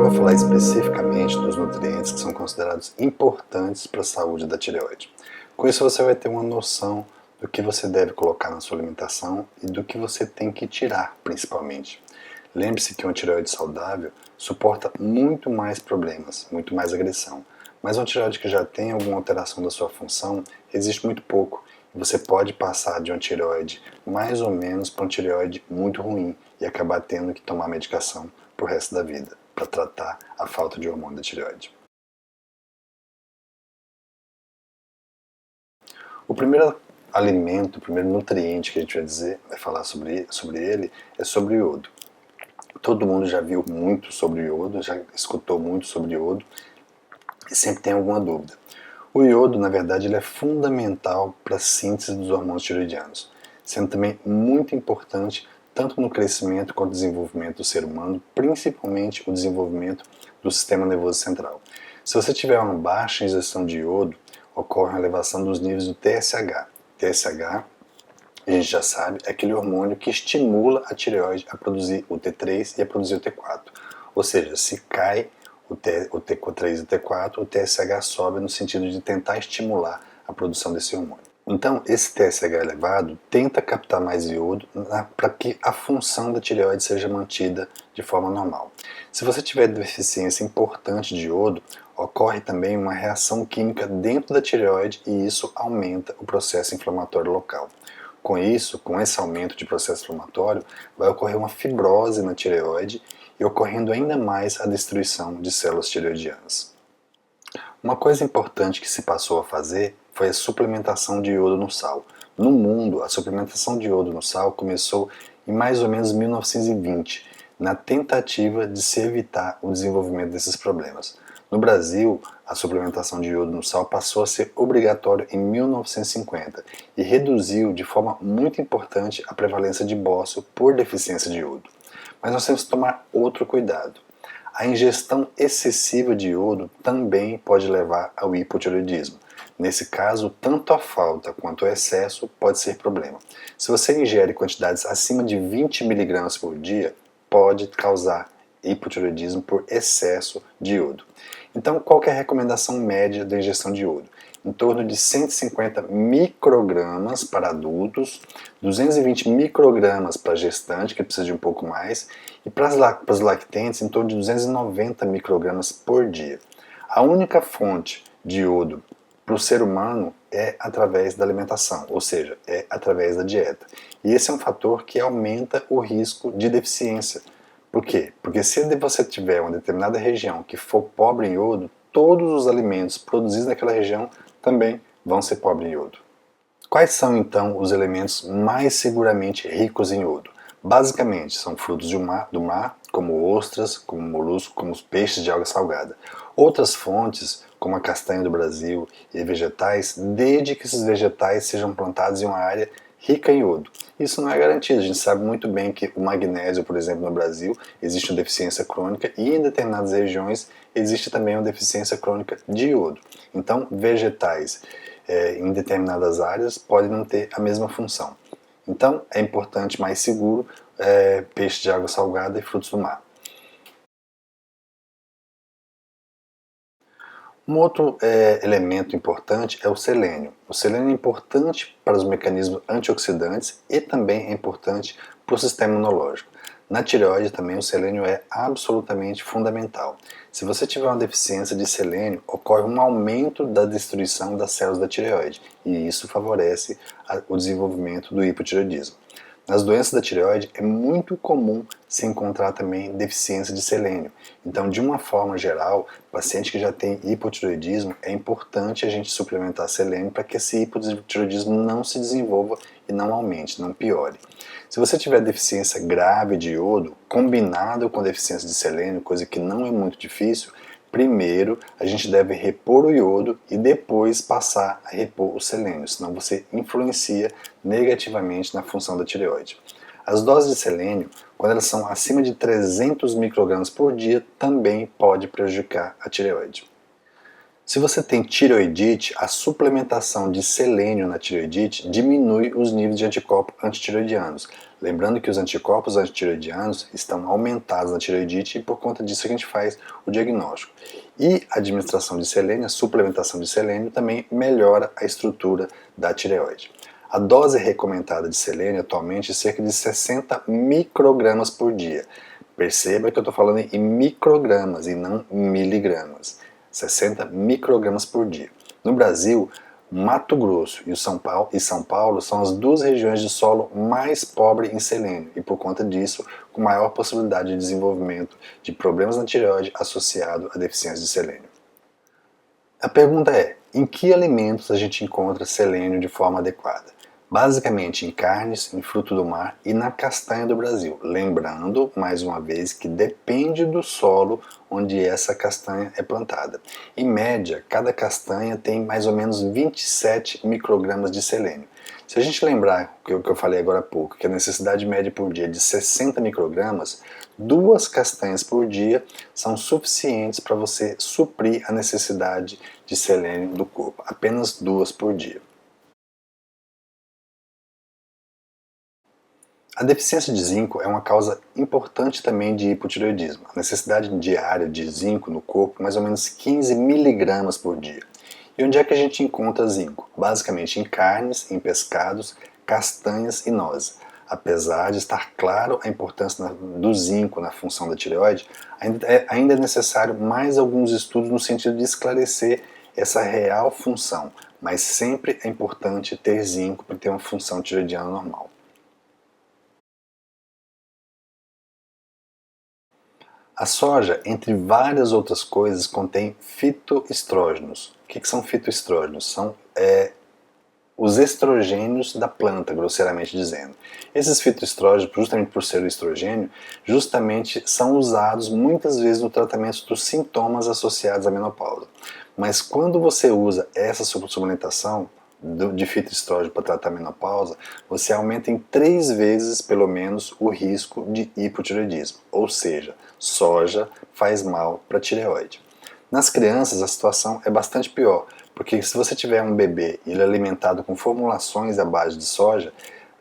vou falar especificamente dos nutrientes que são considerados importantes para a saúde da tireoide. Com isso você vai ter uma noção do que você deve colocar na sua alimentação e do que você tem que tirar, principalmente. Lembre-se que uma tireoide saudável suporta muito mais problemas, muito mais agressão. Mas uma tireoide que já tem alguma alteração da sua função, existe muito pouco. E você pode passar de uma tireoide mais ou menos para uma tireoide muito ruim e acabar tendo que tomar medicação para o resto da vida, para tratar a falta de hormônio da tireoide. O primeiro alimento, o primeiro nutriente que a gente vai falar sobre ele, é sobre o iodo. Todo mundo já viu muito sobre iodo, já escutou muito sobre iodo e sempre tem alguma dúvida. O iodo, na verdade, ele é fundamental para a síntese dos hormônios tireoidianos, sendo também muito importante tanto no crescimento quanto no desenvolvimento do ser humano, principalmente o desenvolvimento do sistema nervoso central. Se você tiver uma baixa ingestão de iodo, ocorre uma elevação dos níveis do TSH. TSH, a gente já sabe, é aquele hormônio que estimula a tireoide a produzir o T3 e a produzir o T4. Ou seja, se cai o T3 e o T4, o TSH sobe no sentido de tentar estimular a produção desse hormônio. Então, esse TSH elevado tenta captar mais iodo para que a função da tireoide seja mantida de forma normal. Se você tiver deficiência importante de iodo, ocorre também uma reação química dentro da tireoide e isso aumenta o processo inflamatório local. Com isso, com esse aumento de processo inflamatório, vai ocorrer uma fibrose na tireoide e ocorrendo ainda mais a destruição de células tireoidianas. Uma coisa importante que se passou a fazer foi a suplementação de iodo no sal. No mundo, a suplementação de iodo no sal começou em mais ou menos 1920, na tentativa de se evitar o desenvolvimento desses problemas. No Brasil, a suplementação de iodo no sal passou a ser obrigatória em 1950 e reduziu de forma muito importante a prevalência de bócio por deficiência de iodo. Mas nós temos que tomar outro cuidado. A ingestão excessiva de iodo também pode levar ao hipotireoidismo. Nesse caso, tanto a falta quanto o excesso pode ser problema. Se você ingere quantidades acima de 20 mg por dia, pode causar hipotireoidismo por excesso de iodo. Então, qual que é a recomendação média da ingestão de iodo? Em torno de 150 microgramas para adultos, 220 microgramas para gestante, que precisa de um pouco mais, e para as lactentes, em torno de 290 microgramas por dia. A única fonte de iodo para o ser humano é através da alimentação, ou seja, é através da dieta. E esse é um fator que aumenta o risco de deficiência. Por quê? Porque se você tiver uma determinada região que for pobre em iodo, todos os alimentos produzidos naquela região também vão ser pobres em iodo. Quais são então os elementos mais seguramente ricos em iodo? Basicamente são frutos do mar, como ostras, como moluscos, como os peixes de água salgada. Outras fontes, como a castanha do Brasil e vegetais, desde que esses vegetais sejam plantados em uma área rica em iodo. Isso não é garantido, a gente sabe muito bem que o magnésio, por exemplo, no Brasil, existe uma deficiência crônica e em determinadas regiões existe também uma deficiência crônica de iodo. Então, vegetais em determinadas áreas podem não ter a mesma função. Então, é importante, mais seguro, peixe de água salgada e frutos do mar. Um outro elemento importante é o selênio. O selênio é importante para os mecanismos antioxidantes e também é importante para o sistema imunológico. Na tireoide também o selênio é absolutamente fundamental. Se você tiver uma deficiência de selênio, ocorre um aumento da destruição das células da tireoide e isso favorece o desenvolvimento do hipotireoidismo. Nas doenças da tireoide é muito comum se encontrar também deficiência de selênio. Então, de uma forma geral, paciente que já tem hipotireoidismo, é importante a gente suplementar selênio para que esse hipotireoidismo não se desenvolva e não aumente, não piore. Se você tiver deficiência grave de iodo, combinado com deficiência de selênio, coisa que não é muito difícil, primeiro a gente deve repor o iodo e depois passar a repor o selênio, senão você influencia negativamente na função da tireoide. As doses de selênio, quando elas são acima de 300 microgramas por dia, também pode prejudicar a tireoide. Se você tem tireoidite, a suplementação de selênio na tireoidite diminui os níveis de anticorpos antitireoidianos. Lembrando que os anticorpos antitireoidianos estão aumentados na tireoidite e por conta disso a gente faz o diagnóstico. E a administração de selênio, a suplementação de selênio também melhora a estrutura da tireoide. A dose recomendada de selênio atualmente é cerca de 60 microgramas por dia. Perceba que eu estou falando em microgramas e não miligramas. 60 microgramas por dia. No Brasil, Mato Grosso e São Paulo são as duas regiões de solo mais pobres em selênio e, por conta disso, com maior possibilidade de desenvolvimento de problemas na tireoide associado à deficiência de selênio. A pergunta é, em que alimentos a gente encontra selênio de forma adequada? Basicamente em carnes, em fruto do mar e na castanha do Brasil. Lembrando, mais uma vez, que depende do solo onde essa castanha é plantada. Em média, cada castanha tem mais ou menos 27 microgramas de selênio. Se a gente lembrar o que eu falei agora há pouco, que a necessidade média por dia é de 60 microgramas, 2 castanhas por dia são suficientes para você suprir a necessidade de selênio do corpo. Apenas 2 por dia. A deficiência de zinco é uma causa importante também de hipotireoidismo. A necessidade diária de zinco no corpo é mais ou menos 15 miligramas por dia. E onde é que a gente encontra zinco? Basicamente em carnes, em pescados, castanhas e nozes. Apesar de estar claro a importância do zinco na função da tireoide, ainda é necessário mais alguns estudos no sentido de esclarecer essa real função. Mas sempre é importante ter zinco para ter uma função tireoidiana normal. A soja, entre várias outras coisas, contém fitoestrógenos. O que são fitoestrógenos? São os estrogênios da planta, grosseiramente dizendo. Esses fitoestrógenos, justamente por ser o estrogênio, justamente são usados muitas vezes no tratamento dos sintomas associados à menopausa. Mas quando você usa essa suplementação de fitoestrógeno para tratar a menopausa, você aumenta em 3 vezes, pelo menos, o risco de hipotireoidismo. Ou seja, soja faz mal para a tireoide. Nas crianças, a situação é bastante pior, porque se você tiver um bebê e ele é alimentado com formulações à base de soja,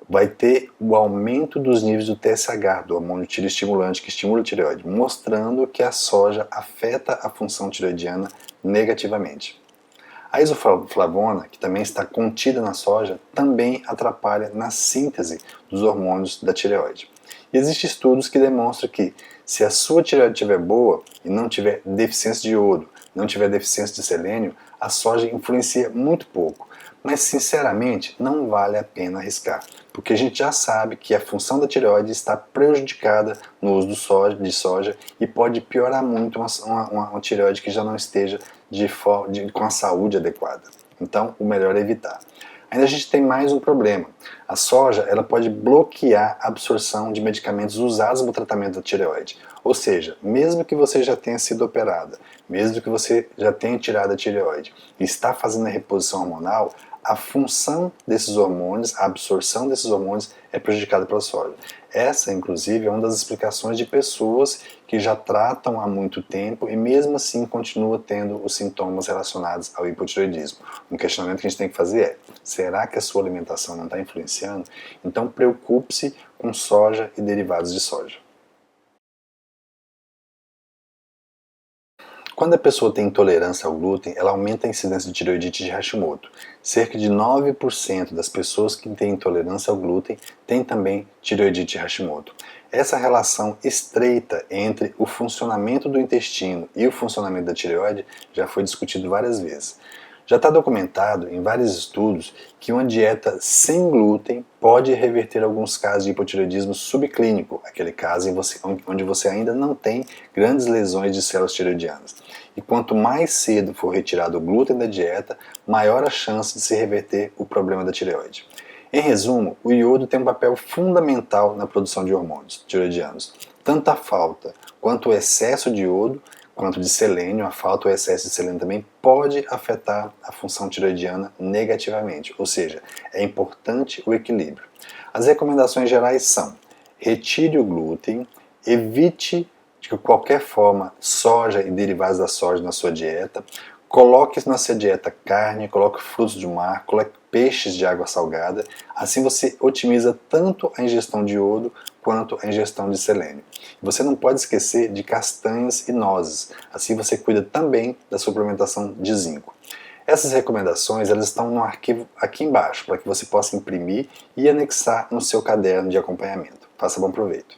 vai ter o aumento dos níveis do TSH, do hormônio tireoestimulante, que estimula a tireoide, mostrando que a soja afeta a função tireoidiana negativamente. A isoflavona, que também está contida na soja, também atrapalha na síntese dos hormônios da tireoide. E existem estudos que demonstram que se a sua tireoide estiver boa e não tiver deficiência de iodo, não tiver deficiência de selênio, a soja influencia muito pouco. Mas, sinceramente, não vale a pena arriscar, porque a gente já sabe que a função da tireoide está prejudicada no uso de soja e pode piorar muito uma tireoide que já não esteja com a saúde adequada. Então, o melhor é evitar. Ainda a gente tem mais um problema. A soja ela pode bloquear a absorção de medicamentos usados no tratamento da tireoide. Ou seja, mesmo que você já tenha sido operada, mesmo que você já tenha tirado a tireoide e está fazendo a reposição hormonal, a função desses hormônios, a absorção desses hormônios é prejudicada pela soja. Essa, inclusive, é uma das explicações de pessoas que já tratam há muito tempo e mesmo assim continua tendo os sintomas relacionados ao hipotireoidismo. Um questionamento que a gente tem que fazer é, será que a sua alimentação não está influenciando? Então preocupe-se com soja e derivados de soja. Quando a pessoa tem intolerância ao glúten, ela aumenta a incidência de tireoidite de Hashimoto. Cerca de 9% das pessoas que têm intolerância ao glúten têm também tireoidite de Hashimoto. Essa relação estreita entre o funcionamento do intestino e o funcionamento da tireoide já foi discutido várias vezes. Já está documentado em vários estudos que uma dieta sem glúten pode reverter alguns casos de hipotireoidismo subclínico, aquele caso onde você ainda não tem grandes lesões de células tireoidianas. E quanto mais cedo for retirado o glúten da dieta, maior a chance de se reverter o problema da tireoide. Em resumo, o iodo tem um papel fundamental na produção de hormônios tireoidianos. Tanto a falta quanto o excesso de iodo, quanto de selênio, a falta ou excesso de selênio também pode afetar a função tireoidiana negativamente, ou seja, é importante o equilíbrio. As recomendações gerais são: retire o glúten, evite de qualquer forma soja e derivados da soja na sua dieta, Coloque na sua dieta carne, coloque frutos do mar, coloque peixes de água salgada. Assim você otimiza tanto a ingestão de iodo quanto a ingestão de selênio. Você não pode esquecer de castanhas e nozes. Assim você cuida também da suplementação de zinco. Essas recomendações elas estão no arquivo aqui embaixo para que você possa imprimir e anexar no seu caderno de acompanhamento. Faça bom proveito.